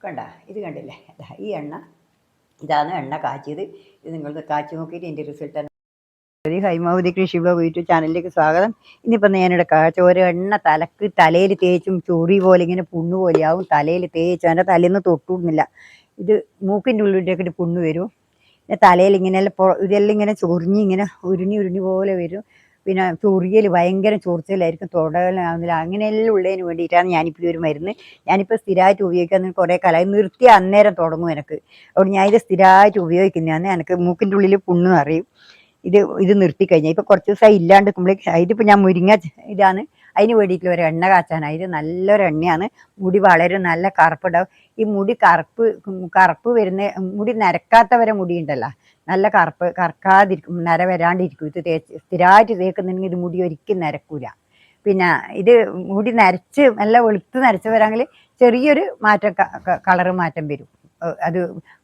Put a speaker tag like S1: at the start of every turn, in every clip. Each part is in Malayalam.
S1: കണ്ട ഇത് കണ്ടില്ലേ, ഈ എണ്ണ ഇതാണ് എണ്ണ കാച്ചിയത്. ഇത് നിങ്ങൾ കാച്ചി നോക്കിയിട്ട് എൻ്റെ റിസൾട്ട് ഹൈമാവതി കൃഷി ബ്ലോഗ് യൂട്യൂബ് ചാനലിലേക്ക് സ്വാഗതം. ഇന്നിപ്പോൾ ഞാനിവിടെ കാച്ച ഒരു എണ്ണ തലയിൽ തേച്ചും ചൊറി പോലെ ഇങ്ങനെ പുണ്ണ് പോലെയാവും. തലയിൽ തേച്ച് എൻ്റെ തലേന്ന് തൊട്ടുന്നില്ല. ഇത് മൂക്കിൻ്റെ ഉള്ളിലേക്ക് പുണ്ണ് വരും. പിന്നെ തലയിൽ ഇങ്ങനെ ഇതെല്ലാം ഇങ്ങനെ ചൊറിഞ്ഞ് ഇങ്ങനെ ഉരുണി പോലെ വരും. പിന്നെ ചൊറിയൽ ഭയങ്കര ചൊറിച്ചിലായിരിക്കും, തൊടലാവുന്നില്ല. അങ്ങനെയെല്ലാം ഉള്ളതിന് വേണ്ടിയിട്ടാണ് ഞാനിപ്പോൾ ഈ ഒരു മരുന്ന് ഞാനിപ്പോൾ സ്ഥിരമായിട്ട് ഉപയോഗിക്കാൻ കുറേ കാലമായി. നിർത്തി അന്നേരം തുടങ്ങും എനിക്ക്. അതുകൊണ്ട് ഞാനിത് സ്ഥിരമായിട്ട് ഉപയോഗിക്കുന്നതാണ്. എനിക്ക് മൂക്കിൻ്റെ ഉള്ളിൽ പുണ്ണ് അറിയും. ഇത് നിർത്തിക്കഴിഞ്ഞാൽ ഇപ്പോൾ കുറച്ച് ദിവസമായി ഇല്ലാണ്ട് നിൽക്കുമ്പോഴേക്ക് ഇതിപ്പോൾ ഞാൻ മുരിങ്ങ ഇതാണ് അതിന് വേണ്ടിയിട്ടുള്ള ഒരു എണ്ണ കാച്ചാനാണ്. ഇത് നല്ലൊരു എണ്ണയാണ്. മുടി വളരെ നല്ല കറുപ്പുണ്ടാവും. ഈ മുടി കറുപ്പ് വരുന്ന മുടി നരക്കാത്തവരെ മുടി ഉണ്ടല്ലോ, നല്ല കറക്കാതിരിക്കും, നര വരാണ്ടിരിക്കും. ഇത് സ്ഥിരമായിട്ട് തേക്കുന്നുണ്ടെങ്കിൽ ഇത് മുടി ഒരിക്കലും നരക്കൂല. പിന്നെ ഇത് മുടി നരച്ച് നല്ല വെളുത്ത് നരച്ച് വരാമെങ്കിൽ ചെറിയൊരു മാറ്റം, കളറ് മാറ്റം വരും. അത്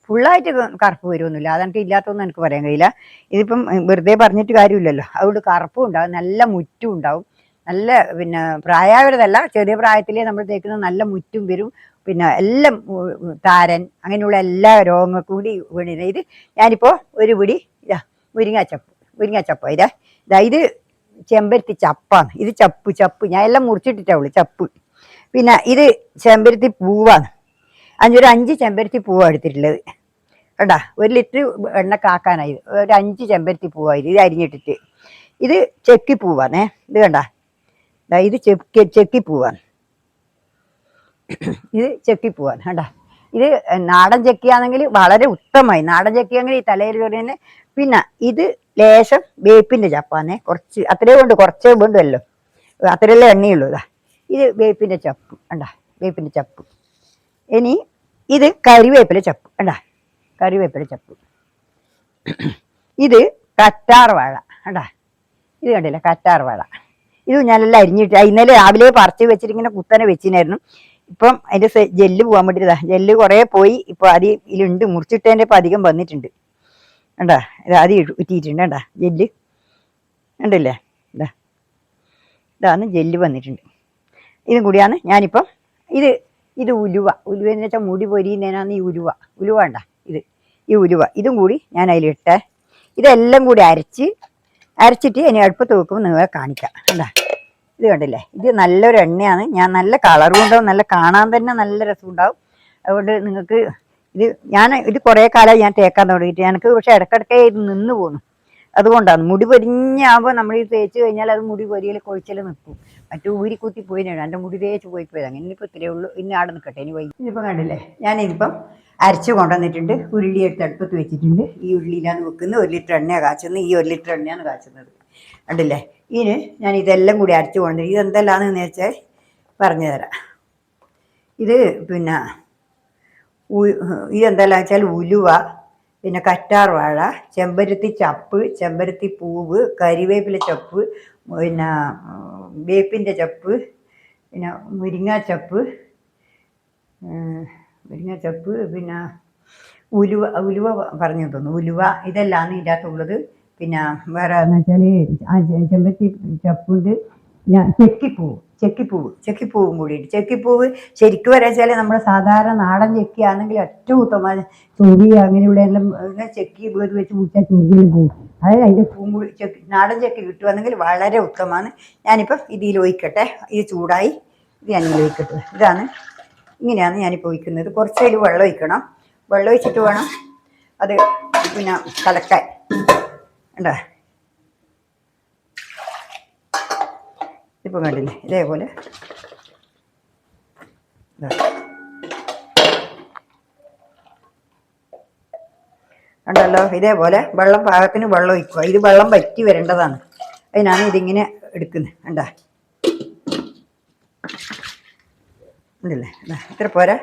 S1: ഫുള്ളായിട്ട് കറുപ്പ് വരുമൊന്നുമില്ല. അതെനിക്ക് ഇല്ലാത്തതൊന്നും എനിക്ക് പറയാൻ കഴിയില്ല. ഇതിപ്പം വെറുതെ പറഞ്ഞിട്ട് കാര്യമില്ലല്ലോ. അതുകൊണ്ട് കറുപ്പും ഉണ്ടാവും, നല്ല മുറ്റും ഉണ്ടാവും. നല്ല പിന്നെ പ്രായമായവരതല്ല, ചെറിയ പ്രായത്തിലേ നമ്മൾ തേക്കുന്നത് നല്ല മുറ്റും വരും. പിന്നെ എല്ലാം താരൻ അങ്ങനെയുള്ള എല്ലാ രോഗങ്ങൾക്കും കൂടി വീണിരുന്നത്. ഇത് ഞാനിപ്പോൾ ഒരു പിടി മുരിങ്ങാച്ചപ്പ് ഇത് ചെമ്പരത്തി ചപ്പാണ്. ഇത് ചപ്പ് ഞാൻ എല്ലാം മുറിച്ചിട്ടിട്ടുള്ളൂ ചപ്പ്. പിന്നെ ഇത് ചെമ്പരത്തി പൂവാണ്. ഒരു 5 ചെമ്പരത്തി പൂവാണ് എടുത്തിട്ടുള്ളത്. കണ്ടാ, 1 ലിറ്റർ എണ്ണ കാക്കാനായി ഒരു 5 ചെമ്പരത്തി പൂവായത്. ഇത് അരിഞ്ഞിട്ടിട്ട് ഇത് ചെക്കിപ്പൂവാണേ. ഇത് കണ്ടാ, ഇത് ചെക്കിപ്പൂവാണ്. ഇത് ചെക്കിപ്പൂവാണ് കണ്ടാ. ഇത് നാടൻ ചെക്കിയാണെങ്കിൽ വളരെ ഉത്തമമായി. നാടൻ ചെക്കിയാണെങ്കിൽ ഈ തലയിൽ തന്നെ. പിന്നെ ഇത് ലേശം വേപ്പിൻ്റെ ചപ്പാന്നേ, കുറച്ച് അത്രയും കൊണ്ട് കുറച്ചേ വേണ്ടുമല്ലോ, അത്രയല്ലേ എണ്ണയുള്ളൂ. ഇത് വേപ്പിൻ്റെ ചപ്പ് കണ്ടാ, വേപ്പിൻ്റെ ചപ്പ്. ഇനി ഇത് കരിവേപ്പില ചപ്പ് കണ്ടാ, കരിവേപ്പില ചപ്പ്. ഇത് കറ്റാർ വാഴ കണ്ടാ, ഇത് കണ്ടില്ല കറ്റാർ വാഴ. ഇത് ഞാനെല്ലാം അരിഞ്ഞിട്ട് ഇന്നലെ രാവിലെ പറിച്ച് വെച്ചിട്ട് ഇങ്ങനെ കുത്തനെ വെച്ചിനായിരുന്നു. ഇപ്പം അതിൻ്റെ ജെല്ല് പോകാൻ വേണ്ടിയിട്ടാ. ജെല്ല് കുറേ പോയി, ഇപ്പോൾ ഇതിലുണ്ട്. മുറിച്ചിട്ടതിൻ്റെ ഇപ്പം അധികം വന്നിട്ടുണ്ട് കണ്ടാ. ഇത് ആദ്യം ഉറ്റിയിട്ടുണ്ട് കണ്ടാ, ജെല്ല് ഉണ്ടല്ലേ. ഇതാണ് ജെല്ല് വന്നിട്ടുണ്ട്. ഇതും കൂടിയാണ് ഞാനിപ്പം ഇത് ഉലുവെന്ന് വെച്ചാൽ മുടി പൊരിയുന്നതിനാണ് ഈ ഉലുവ ഉണ്ടാ. ഈ ഇതും കൂടി ഞാൻ അതിലിട്ടെ. ഇതെല്ലാം കൂടി അരച്ചിട്ട് ഇനി അടുപ്പത്ത് വെക്കുമ്പോൾ നിങ്ങളെ കാണിക്കാം കണ്ടാ. ഇത് കണ്ടില്ലേ, ഇത് നല്ലൊരു എണ്ണയാണ്. ഞാൻ നല്ല കളറും ഉണ്ടാവും, നല്ല കാണാൻ തന്നെ നല്ല രസം ഉണ്ടാവും. അതുകൊണ്ട് നിങ്ങൾക്ക് ഇത് കുറേ കാലമായി ഞാൻ തേക്കാൻ തുടങ്ങിയിട്ട്. എനിക്ക് പക്ഷെ ഇടയ്ക്കിടയ്ക്ക് ഇത് നിന്ന് പോകുന്നു. അതുകൊണ്ടാണ് മുടി പൊരിഞ്ഞാകുമ്പോൾ നമ്മൾ ഈ തേച്ച് കഴിഞ്ഞാൽ അത് മുടി പൊരിയൽ കൊഴിച്ചൽ നിൽക്കും. മറ്റു ഊരി കുത്തി പോയിനാണ് എൻ്റെ മുടി തേച്ച് പോയത്. അങ്ങനെ ഇനിയിപ്പോൾ ഇത്രയേ ഉള്ളൂ. ഇനി ആടെ നിൽക്കട്ടെ, ഇനി പോയി. ഇതിപ്പോൾ കണ്ടില്ലേ, ഞാനിതിപ്പം അരച്ച് കൊണ്ടുവന്നിട്ടുണ്ട്. ഉരുളി എടുത്ത് അടുപ്പത്ത് വെച്ചിട്ടുണ്ട്. ഈ ഉരുളിയിലാണ് വെക്കുന്നത്. 1 ലിറ്റർ എണ്ണയാണ് കാച്ചുന്നത്. ഈ 1 ലിറ്റർ എണ്ണയാണ് കാച്ചുന്നത് കണ്ടില്ലേ. ഇതിന് ഞാൻ ഇതെല്ലാം കൂടി അരച്ച് കൊണ്ടുവരും. ഇതെന്തെല്ലാമെന്ന് വെച്ചാൽ പറഞ്ഞു തരാം. ഇത് പിന്നെ ഇതെന്തെല്ലാം വെച്ചാൽ ഉലുവ, പിന്നെ കറ്റാർ വാഴ, ചെമ്പരത്തി ചപ്പ്, ചെമ്പരത്തി പൂവ്, കരിവേപ്പില ചപ്പ്, പിന്നെ വേപ്പിൻ്റെ ചപ്പ്, പിന്നെ മുരിങ്ങാച്ചപ്പ്, പിന്നെ ഉലുവ പറഞ്ഞു തന്നു. ഉലുവ ഇതെല്ലാം ഇതിൻ്റെ അകത്തുള്ളത്. പിന്നെ വേറെ എന്ന് വെച്ചാൽ ചെമ്പരത്തി ചപ്പുണ്ട്. പിന്നെ ചെക്കിപ്പൂവും കൂടിയിട്ട്. ചെക്കിപ്പൂവ് ശരിക്കും വരച്ചാൽ നമ്മുടെ സാധാരണ നാടൻ ചെക്കിയാണെങ്കിൽ ഏറ്റവും ഉത്തമമാണ്. ചൊറി അങ്ങനെയുള്ള എല്ലാം ചെക്കി വേത് വെച്ച് മുറിച്ചാൽ ചൊറിയും പോവും. അതായത് അതിൻ്റെ പൂവും കൂടി നാടൻ ചെക്കി കിട്ടുകയാണെങ്കിൽ വളരെ ഉത്തമമാണ്. ഞാനിപ്പം ഇതിൽ ഒഴിക്കട്ടെ. ഇത് ചൂടായി, ഇത് ഞാനിതിൽ ഒഴിക്കട്ടെ. ഇങ്ങനെയാണ് ഞാനിപ്പോൾ ഒഴിക്കുന്നത്. കുറച്ചതിൽ വെള്ളം ഒഴിക്കണം. വെള്ളം ഒഴിച്ചിട്ട് വേണം അത് പിന്നെ കലക്കാൻ കണ്ടാ. ഇപ്പം കണ്ടില്ലേ, ഇതേപോലെ കണ്ടല്ലോ. ഇതേപോലെ പാകത്തിന് വെള്ളം ഒഴിക്കുക. ഇത് വെള്ളം വറ്റി വരേണ്ടതാണ്. അതിനാണ് ഇതിങ്ങനെ എടുക്കുന്നത് കണ്ടാ. ഉണ്ടല്ലേ, അത്ര പോരാ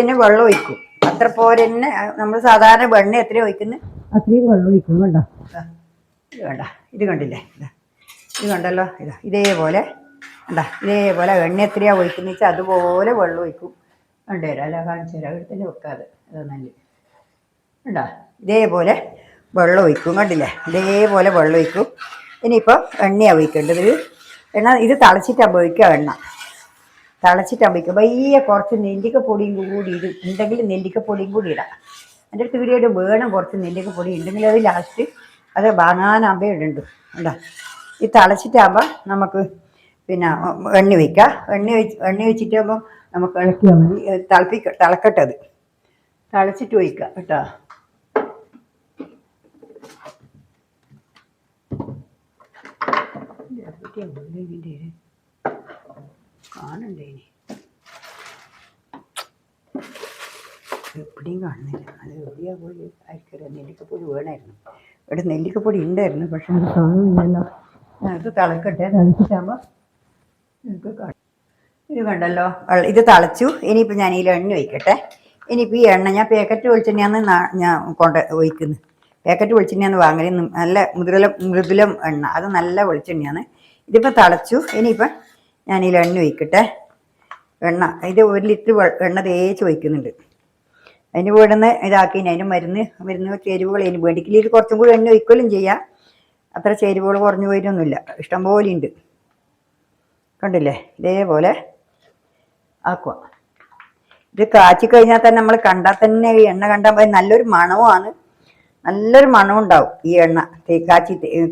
S1: തന്നെ വെള്ളം ഒഴിക്കും. അത്ര പോരെ തന്നെ നമ്മൾ സാധാരണ വെണ്ണ എത്രയും ഒഴിക്കുന്നത് അത്രയും വെള്ളം ഒഴിക്കും കണ്ടോ. ഇത് വേണ്ട, ഇത് കണ്ടില്ലേ, ഇത് കണ്ടല്ലോ. ഇതേപോലെ ഇതേപോലെ എണ്ണ എത്രയാണ് ഒഴിക്കുന്നത് വെച്ചാൽ അതുപോലെ വെള്ളം ഒഴിക്കും. കണ്ടുതരാം, അല്ല കാണിച്ചു തരാം. ഇവിടെ തന്നെ വെക്കാതെ അത് നല്ല കണ്ടോ. ഇതേപോലെ വെള്ളം ഒഴിക്കും കണ്ടില്ലേ. ഇതേപോലെ വെള്ളം ഒഴിക്കും. ഇനിയിപ്പോൾ എണ്ണയാണ് ഒഴിക്കേണ്ടത്. ഇത് തിളച്ചിട്ടാണ് ഒഴിക്കുക എണ്ണ. തിളച്ചിട്ടാകുമ്പോഴേക്കും വയ്യ കുറച്ച് നെല്ലിക്കപ്പൊടിയും കൂടി ഇത് ഉണ്ടെങ്കിൽ നെല്ലിക്കപ്പൊടിയും കൂടി ഇടാം. എൻ്റെ അടുത്ത് വീഡിയോയിൽ വേണം കുറച്ച് നെല്ലിക്കപ്പൊടി ഉണ്ടെങ്കിൽ അത് ലാസ്റ്റ് അത് വാങ്ങാനാകുമ്പോൾ ഇടുന്നുണ്ട്. എന്താ ഈ തിളച്ചിട്ടാകുമ്പോൾ നമുക്ക് പിന്നെ എണ്ണ വയ്ക്കാം. എണ്ണ വെച്ചിട്ടാകുമ്പോൾ നമുക്ക് ഇളക്കിയാൽ മതി. തിളക്കട്ടെ, അത് തിളച്ചിട്ട് ഒഴിക്കാം കേട്ടോ. കാണണ്ടേ ഇനി എവിടെയും കാണുന്നില്ല. അത് എവിടെയാ പോയി ആയിരിക്കും. നെല്ലിക്കപ്പൊടി വേണമായിരുന്നു. ഇവിടെ നെല്ലിക്കപ്പൊടി ഉണ്ടായിരുന്നു, പക്ഷെ അത് കാണുന്നില്ലല്ലോ. അത് തിളക്കട്ടെ. തിളച്ചിട്ടാകുമ്പോൾ നിങ്ങൾക്ക് കാണാം. ഇത് കണ്ടല്ലോ, ഇത് തിളച്ചു. ഇനിയിപ്പോൾ ഞാൻ ഇതിൽ എണ്ണ ഒഴിക്കട്ടെ. ഇനിയിപ്പോൾ ഈ എണ്ണ ഞാൻ പാക്കറ്റ് വെളിച്ചെണ്ണയാണ് ഞാൻ ഒഴിക്കുന്നത്. പാക്കറ്റ് വെളിച്ചെണ്ണയാണ് വാങ്ങൽ. നല്ല മൃദുലം എണ്ണ, അത് നല്ല വെളിച്ചെണ്ണയാണ്. ഇതിപ്പോൾ തിളച്ചു. ഇനിയിപ്പോൾ ഞാൻ ഇതിൽ എണ്ണ ഒഴിക്കട്ടെ. എണ്ണ ഇത് 1 ലിറ്റർ എണ്ണ തേച്ച് ഒഴിക്കുന്നുണ്ട്. അതിന് വീടുന്ന് ഇതാക്കി അതിന് മരുന്ന് ചേരുവകൾ അതിന് വേണ്ടിക്കില്ല. ഇത് കുറച്ചും കൂടി എണ്ണ ഒഴിക്കലും ചെയ്യാം. അത്ര ചേരുവകൾ കുറഞ്ഞു പോയിട്ടൊന്നുമില്ല, ഇഷ്ടംപോലെ ഉണ്ട്. കണ്ടില്ലേ, ഇതേപോലെ ആക്കുക. ഇത് കാച്ചി കഴിഞ്ഞാൽ തന്നെ നമ്മൾ കണ്ടാൽ തന്നെ ഈ എണ്ണ കണ്ടാൽ പോയി നല്ലൊരു മണവുമാണ്. നല്ലൊരു മണം ഉണ്ടാവും ഈ എണ്ണ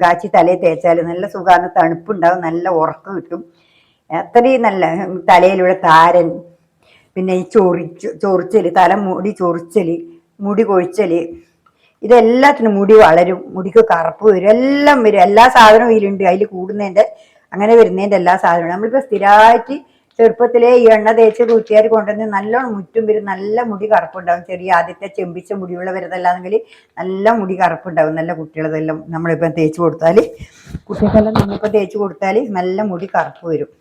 S1: കാച്ചി തലയിൽ തേച്ചാൽ നല്ല സുഖമാണ്. തണുപ്പുണ്ടാവും, നല്ല ഉറക്കം കിട്ടും. അത്രയും നല്ല തലയിലൂടെ താരൻ, പിന്നെ ഈ ചൊറിച്ചൽ, മുടി ചൊറിച്ചൽ, മുടി കൊഴിച്ചൽ, ഇതെല്ലാത്തിനും മുടി വളരും, മുടിക്ക് കറുപ്പ് വരും, എല്ലാം വരും. എല്ലാ സാധനവും ഇതിലുണ്ട്. അതിൽ കൂടുന്നതിൻ്റെ അങ്ങനെ വരുന്നതിൻ്റെ എല്ലാ സാധനവും നമ്മളിപ്പോൾ സ്ഥിരമായിട്ട് ചെറുപ്പത്തിലേ ഈ എണ്ണ തേച്ച് കൂട്ടുകാർ കൊണ്ടുവന്ന് നല്ലോണം മുറ്റും വരും. നല്ല മുടി കറുപ്പുണ്ടാവും. ചെറിയ ആദ്യത്തെ ചെമ്പിച്ച മുടിയുള്ളവരതല്ലാന്നെങ്കിൽ നല്ല മുടി കറുപ്പുണ്ടാവും. നല്ല കുട്ടികളതെല്ലാം നമ്മളിപ്പം തേച്ച് കൊടുത്താൽ, കുട്ടികൾക്കെല്ലാം നമ്മളിപ്പോൾ തേച്ച് കൊടുത്താൽ നല്ല മുടി കറുപ്പ് വരും.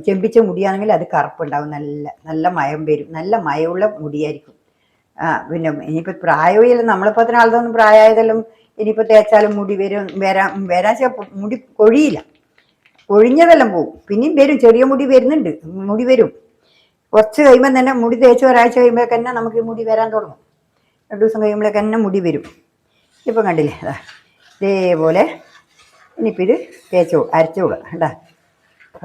S1: ചെമ്പിച്ച മുടിയാണെങ്കിൽ അത് കറുപ്പുണ്ടാവും. നല്ല മയം വരും. നല്ല മയമുള്ള മുടിയായിരിക്കും. പിന്നെ ഇനിയിപ്പോൾ പ്രായമില്ല, നമ്മളിപ്പോൾ അത്ര ആളതൊന്നും പ്രായമായതെല്ലാം ഇനിയിപ്പോൾ തേച്ചാലും മുടി വരാൻ മുടി കൊഴിയില്ല. കൊഴിഞ്ഞതെല്ലാം പോവും, പിന്നെയും വരും. ചെറിയ മുടി വരുന്നുണ്ട്, മുടി വരും. കുറച്ച് കഴിയുമ്പോൾ തന്നെ മുടി തേച്ച് ഒരാഴ്ച കഴിയുമ്പോഴേക്ക് തന്നെ നമുക്ക് മുടി വരാൻ തുടങ്ങും. 2 ദിവസം കഴിയുമ്പോഴേക്ക് തന്നെ മുടി വരും. ഇപ്പം കണ്ടില്ലേ, അതാ ഇതേപോലെ. ഇനിയിപ്പോൾ ഇത് അരച്ചോളുക കേട്ടാ.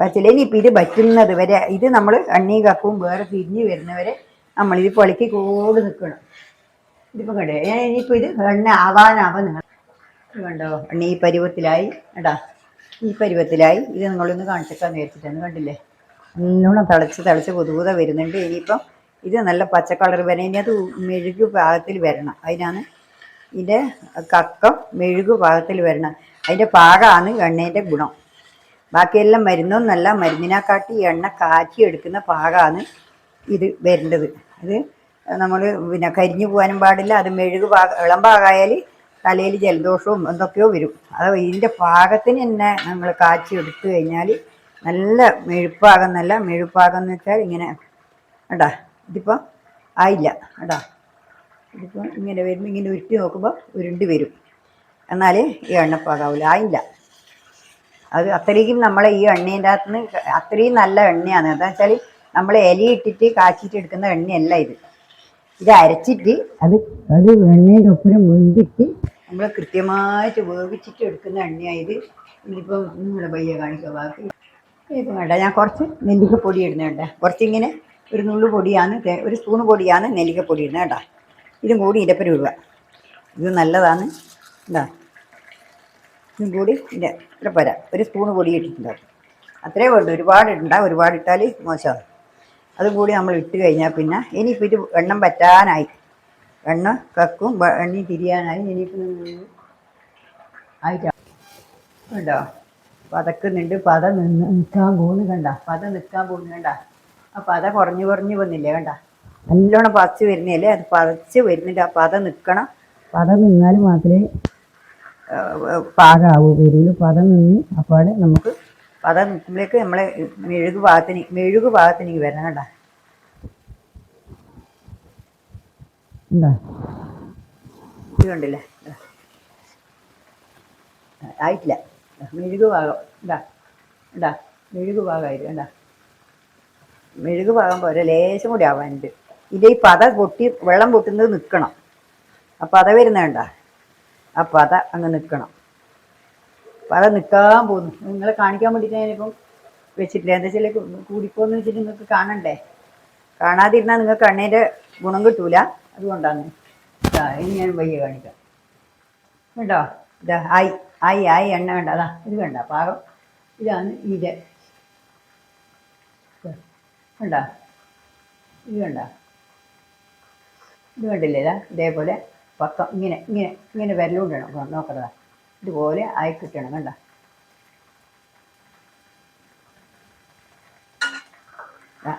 S1: അരച്ചില്ല. ഇനിയിപ്പോൾ ഇത് വറ്റുന്നത് വരെ ഇത് നമ്മൾ എണ്ണയും കപ്പും വേറെ തിരിഞ്ഞ് വരുന്നവരെ നമ്മളിത് പൊളിക്ക് കൂടി നിൽക്കണം. ഇതിപ്പോൾ കണ്ടേ, ഇനിയിപ്പോൾ ഇത് എണ്ണ ആവാനാവാൻ നിങ്ങൾ കണ്ടോ. എണ്ണ ഈ പരുവത്തിലായി കേട്ടാ. ഈ പരുവത്തിലായി. ഇത് നിങ്ങളൊന്ന് കാണിച്ചേക്കാന്ന് വിചാരിച്ചിട്ടാണ്. കണ്ടില്ലേ, നല്ലോണം തിളച്ച് പുതുപുത വരുന്നുണ്ട്. ഇനിയിപ്പം ഇത് നല്ല പച്ച കളർ വരണം. ഇനി അത് മെഴുകു പാകത്തിൽ വരണം. അതിനാണ് ഇതിൻ്റെ കക്കം മെഴുകു പാകത്തിൽ വരണം. അതിൻ്റെ പാകമാണ് എണ്ണേൻ്റെ ഗുണം. ബാക്കിയെല്ലാം മരുന്നൊന്നല്ല, മരുന്നിനെക്കാട്ടി എണ്ണ കാച്ചി എടുക്കുന്ന പാകമാണ് ഇത് വരേണ്ടത്. ഇത് നമ്മൾ പിന്നെ കരിഞ്ഞു പോകാനും പാടില്ല. അത് ഇളം പാകമായാൽ തലയിൽ ജലദോഷവും എന്തൊക്കെയോ വരും. അത് ഇതിൻ്റെ പാകത്തിന് തന്നെ നമ്മൾ കാച്ചി എടുത്തു കഴിഞ്ഞാൽ നല്ല മെഴുപ്പാകം. നല്ല മെഴുപ്പാകം എന്ന് വെച്ചാൽ ഇങ്ങനെ കേട്ടാ. ഇതിപ്പോൾ ആയില്ല കേട്ടാ. ഇതിപ്പോൾ ഇങ്ങനെ വരുമ്പോൾ ഇങ്ങനെ ഉരുട്ടി നോക്കുമ്പോൾ ഉരുണ്ടി വരും. എന്നാൽ ഈ എണ്ണപ്പാകാവില്ല, ആയില്ല. അത് അത്രയും നമ്മളെ ഈ എണ്ണേൻ്റെ അകത്ത് നിന്ന് അത്രയും നല്ല എണ്ണയാണ്. എന്താ വെച്ചാൽ നമ്മൾ ഇലയിട്ടിട്ട് കാച്ചിട്ട് എടുക്കുന്ന എണ്ണയല്ല ഇത്. ഇത് അരച്ചിട്ട് അത് എണ്ണേൻ്റെ ഒപ്പം വെന്തിട്ട് നമ്മൾ കൃത്യമായിട്ട് വേവിച്ചിട്ട് എടുക്കുന്ന എണ്ണയായത്. ഇതിപ്പോൾ നിങ്ങളുടെ പയ്യെ കാണിക്കുക. ബാക്കി ഇപ്പം വേണ്ട, ഞാൻ കുറച്ച് നെല്ലിക്കപ്പൊടി ഇടുന്നുണ്ട്. കുറച്ചിങ്ങനെ ഒരു നുള്ളു പൊടിയാണ്, ഒരു സ്പൂണ് പൊടിയാണ് നെല്ലിക്കപ്പൊടി ഇടുന്നത് കേട്ടോ. ഇതും കൂടി ഇരപ്പര ഇടുക. ഇത് നല്ലതാണ് എന്താ. ഇതും കൂടി ഇരപ്പര ഒരു സ്പൂണ് പൊടി ഇട്ടിട്ടുണ്ടാവും. അത്രേ വേണ്ടു. ഒരുപാട് ഇടണ്ട, ഒരുപാട് ഇട്ടാൽ മോശമാണ്. അതും കൂടി നമ്മൾ ഇട്ട് കഴിഞ്ഞാൽ പിന്നെ ഇനിയിപ്പോൾ ഇത് എണ്ണം പറ്റാനായി, എണ്ണ കക്കും എണ്ണയും തിരിയാനായി. ഇനിയിപ്പോൾ ആയിട്ടാ കണ്ടോ, പതക്കുന്നുണ്ട്. പത നിൽക്കാൻ പോകുന്നു കണ്ട. പത നിൽക്കാൻ പോകുന്നു കണ്ട. ആ പത കുറഞ്ഞു വന്നില്ലേ കണ്ട. നല്ലോണം പതച്ച് വരുന്നതല്ലേ, അത് പതച്ച് വരുന്നുണ്ട്. ആ പത നിൽക്കണം. പത നിന്നാൽ മാത്രമേ പാകമാവൂ. വരൂല് പത നിന്ന് അപ്പോൾ നമുക്ക് പത നിൽക്കുമ്പോഴേക്ക് നമ്മളെ മെഴുകു പാകത്തിന് വരണം കണ്ട. എന്താ ഇത് കണ്ടില്ലേ, ആയിട്ടില്ല. മെഴുകു പാകം ഇണ്ടാ മെഴുകു പാകമായിട്ട് കണ്ട. മെഴുകു പാകം പോരെ, ലേശം കൂടി ആവാനുണ്ട്. ഇതിൻ്റെ ഈ പത വെള്ളം പൊട്ടുന്നത് നിൽക്കണം. ആ പത വരുന്നേണ്ട, ആ പത അങ്ങ് നിൽക്കണം. പത നിൽക്കാൻ പോകുന്നു. നിങ്ങളെ കാണിക്കാൻ വേണ്ടിയിട്ട് ഞാനിപ്പം വെച്ചിട്ടില്ല. എന്താ വെച്ചാൽ കൂടിപ്പോന്ന് വെച്ചിട്ട് നിങ്ങൾക്ക് കാണണ്ടേ. കാണാതിരുന്നാൽ നിങ്ങൾക്ക് എണ്ണേൻ്റെ ഗുണം കിട്ടൂല. അതുകൊണ്ടാണ്. ഇനി ഞാൻ വയ്യ കാണിക്കാം. കേട്ടോ, ഇതാ ആയി എണ്ണ വേണ്ട. അതാ ഇത് കണ്ട പാകം. ഇതാണ് ഇതിൻ്റെ കണ്ട, ഇത് കണ്ട, ഇത് കണ്ടില്ലേ? ഇതാ ഇതേപോലെ പക്കം ഇങ്ങനെ ഇങ്ങനെ ഇങ്ങനെ വിരലുകൊണ്ടിടണം. നോക്കണതാ ഇതുപോലെ ആയി കിട്ടണം. കണ്ട,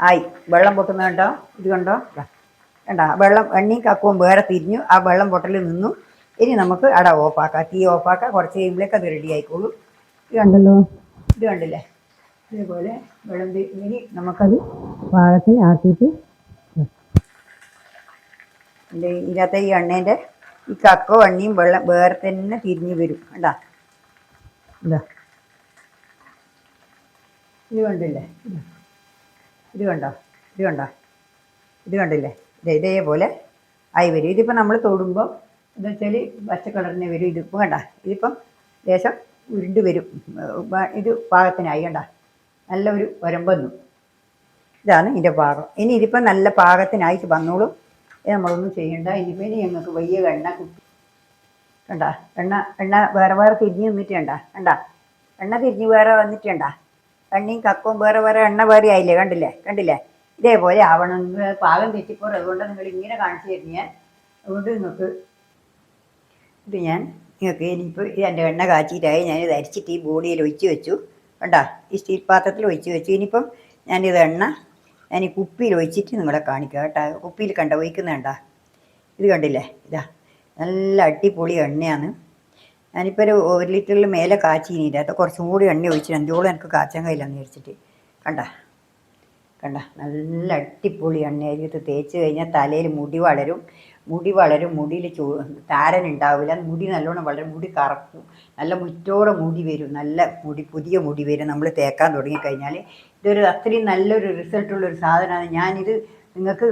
S1: ആയി. വെള്ളം പൊട്ടുന്ന കണ്ടോ? ഇത് കണ്ടോ? കണ്ട, വെള്ളം എണ്ണയും കക്കവും വേറെ തിരിഞ്ഞു. ആ വെള്ളം പൊട്ടൽ നിന്നു. ഇനി നമുക്ക് അട ഓഫാക്കാം, തീ ഓഫാക്കാം. കുറച്ച് കഴിയുമ്പോഴേക്ക് അത് റെഡി ആയിക്കോളും. ഇത് കണ്ടല്ലോ, ഇത് കണ്ടില്ലേ? ഇതേപോലെ വെള്ളം ഇനി നമുക്കത് പാകത്തിന് ആക്കിയിട്ട് ഇതിനകത്തെ ഈ എണ്ണേൻ്റെ ഈ കക്കോ എണ്ണയും വെള്ളം വേറെ തന്നെ തിരിഞ്ഞ് വരും. കണ്ടാ, എന്താ ഇത് കണ്ടില്ലേ? ഇത് കണ്ടോ? ഇത് കണ്ടോ? ഇത് കണ്ടില്ലേ? ഇതേപോലെ ആയി വരും. ഇതിപ്പോൾ നമ്മൾ തൊടുമ്പോൾ എന്താ വെച്ചാൽ പച്ച കളറിന് വരും. ഇതിപ്പോൾ കണ്ട, ഇതിപ്പം ലേശം ഉരുണ്ട് വരും. ഇത് പാകത്തിനായി. കണ്ട, നല്ല ഒരു വരമ്പന്നു. ഇതാണ് ഇതിൻ്റെ പാകം. ഇനി ഇതിപ്പോൾ നല്ല പാകത്തിനായിട്ട് വന്നോളും. നമ്മളൊന്നും ചെയ്യണ്ട. ഇനിയിപ്പോൾ ഞങ്ങൾക്ക് വലിയ എണ്ണ കുത്തി കണ്ട, എണ്ണ വേറെ വേറെ തിരിഞ്ഞ് നിന്നിട്ട് കണ്ട, എണ്ണ തിരിഞ്ഞ് വേറെ വന്നിട്ട് എണ്ണയും കക്കവും വേറെ വേറെ എണ്ണ വേറെ ആയില്ലേ? കണ്ടില്ലേ? ഇതേപോലെ ആവണം. നിങ്ങൾ പാകം തെറ്റിപ്പോറും. അതുകൊണ്ട് നിങ്ങൾ ഇങ്ങനെ കാണിച്ചു തരുന്ന. അതുകൊണ്ട് നിങ്ങൾക്ക് നിങ്ങൾക്ക് ഇനിയിപ്പോൾ എൻ്റെ എണ്ണ കാച്ചിട്ടായി. ഞാനിത് അരിച്ചിട്ട് ഈ ബോഡിയിൽ ഒഴിച്ച് വെച്ചു. കണ്ട, ഈ സ്റ്റീൽ പാത്രത്തിൽ ഒഴിച്ച് വെച്ചു. ഇനിയിപ്പം ഞാനിത് ഞാൻ ഈ കുപ്പിയിൽ ഒഴിച്ചിട്ട് നിങ്ങളെ കാണിക്കാം കേട്ടോ. കുപ്പിയിൽ കണ്ട ഒഴിക്കുന്ന ഇത് കണ്ടില്ലേ? ഇതാ നല്ല അടിപൊളി എണ്ണയാണ്. ഞാനിപ്പോൾ ഒരു ലിറ്ററിൽ മേലെ കാച്ചിനില്ല. അത് കുറച്ചും കൂടി എണ്ണ ഒഴിച്ചിട്ട് അഞ്ചോളം എനിക്ക് കാച്ചാൻ കഴിയില്ലെന്ന് വിചാരിച്ചിട്ട്. കണ്ട, നല്ല അടിപൊളി എണ്ണയായിരിക്കും. ഇത് തേച്ച് കഴിഞ്ഞാൽ തലയിൽ മുടി വളരും. മുടിയിൽ താരനുണ്ടാവില്ല. മുടി നല്ലോണം വളരും. മുടി കറക്കും. നല്ല മുറ്റോടെ മുടി വരും. നല്ല പുതിയ മുടി വരും നമ്മൾ തേക്കാൻ തുടങ്ങിക്കഴിഞ്ഞാൽ. ഇതൊരു അത്രയും നല്ലൊരു റിസൾട്ടുള്ളൊരു സാധനമാണ്. ഞാനിത് നിങ്ങൾക്ക്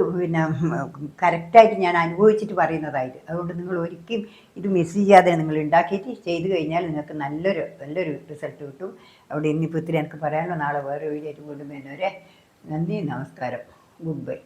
S1: കറക്റ്റായിട്ട് ഞാൻ അനുഭവിച്ചിട്ട് പറയുന്നതായിട്ട്. അതുകൊണ്ട് നിങ്ങൾ ഒരിക്കലും ഇത് മിസ് ചെയ്യാതെ നിങ്ങൾ ഉണ്ടാക്കിയിട്ട് ചെയ്ത് കഴിഞ്ഞാൽ നിങ്ങൾക്ക് നല്ലൊരു റിസൾട്ട് കിട്ടും. അവിടെ ഇന്നിപ്പോൾ ഇത്തിരി എനിക്ക് പറയാനോ. നാളെ വേറെ വീഡിയോ ആയിട്ട് കൊണ്ടുവരുന്നവരെ നന്ദി, നമസ്കാരം, ഗുഡ് ബൈ.